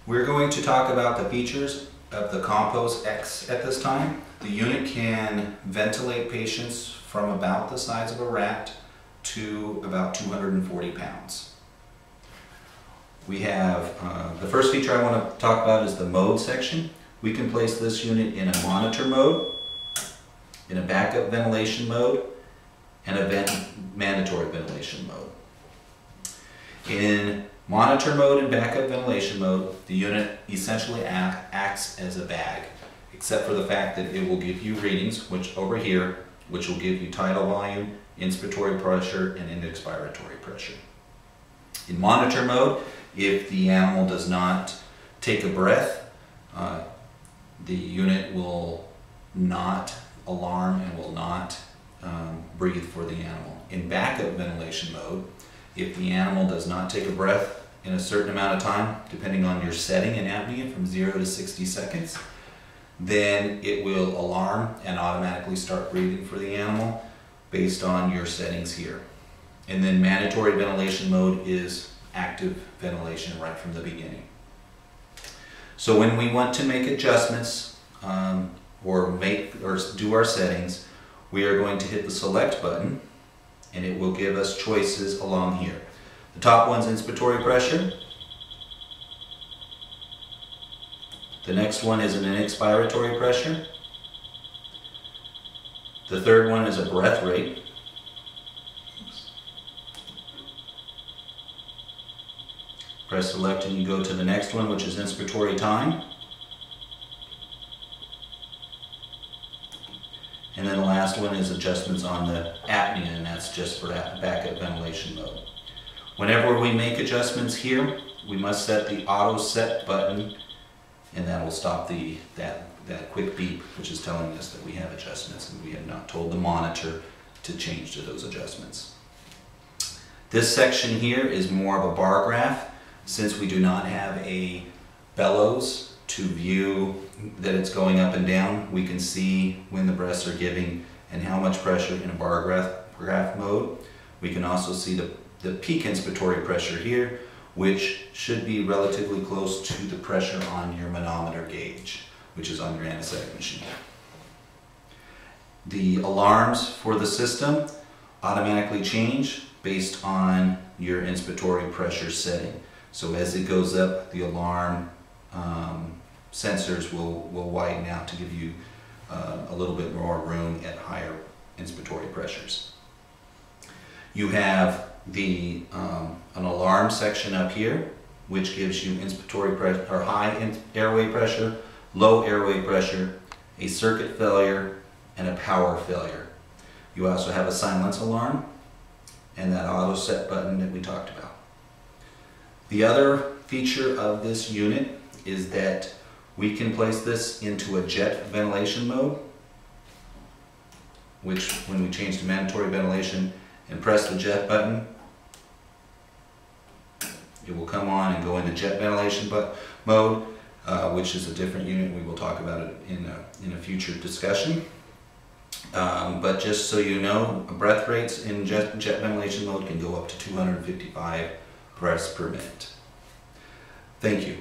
We're going to talk about the features of the Compos X at this time. The unit can ventilate patients from about the size of a rat to about 240 pounds. We have, the first feature I want to talk about is the mode section. We can place this unit in a monitor mode, in a backup ventilation mode, and a mandatory ventilation mode. In monitor mode and backup ventilation mode, the unit essentially acts as a bag, except for the fact that it will give you readings, which over here, which will give you tidal volume, inspiratory pressure, and expiratory pressure. In monitor mode, if the animal does not take a breath, the unit will not alarm and will not breathe for the animal. In backup ventilation mode, if the animal does not take a breath in a certain amount of time, depending on your setting in apnea from 0 to 60 seconds, then it will alarm and automatically start breathing for the animal based on your settings here. And then mandatory ventilation mode is active ventilation right from the beginning. So when we want to make adjustments or do our settings, we are going to hit the select button and it will give us choices along here. The top one's inspiratory pressure. The next one is an expiratory pressure. The third one is a breath rate. Press select and you go to the next one, which is inspiratory time. And then the last one is adjustments on the apnea, and that's just for backup ventilation mode. Whenever we make adjustments here, we must set the auto set button, and that will stop that quick beep, which is telling us that we have adjustments and we have not told the monitor to change to those adjustments. This section here is more of a bar graph. Since we do not have a bellows to view that it's going up and down, we can see when the breaths are giving and how much pressure in a bar graph mode. We can also see the peak inspiratory pressure here, which should be relatively close to the pressure on your manometer gauge, which is on your anesthetic machine. The alarms for the system automatically change based on your inspiratory pressure setting. So as it goes up, the alarm sensors will widen out to give you a little bit more room at higher inspiratory pressures. You have the an alarm section up here, which gives you inspiratory pressure or high airway pressure, low airway pressure, a circuit failure, and a power failure. You also have a silence alarm and that auto set button that we talked about. The other feature of this unit is that we can place this into a jet ventilation mode, which when we change to mandatory ventilation and press the jet button, it will come on and go into jet ventilation mode, which is a different unit. We will talk about it in a future discussion. But just so you know, breath rates in jet ventilation mode can go up to 255 breaths per minute. Thank you.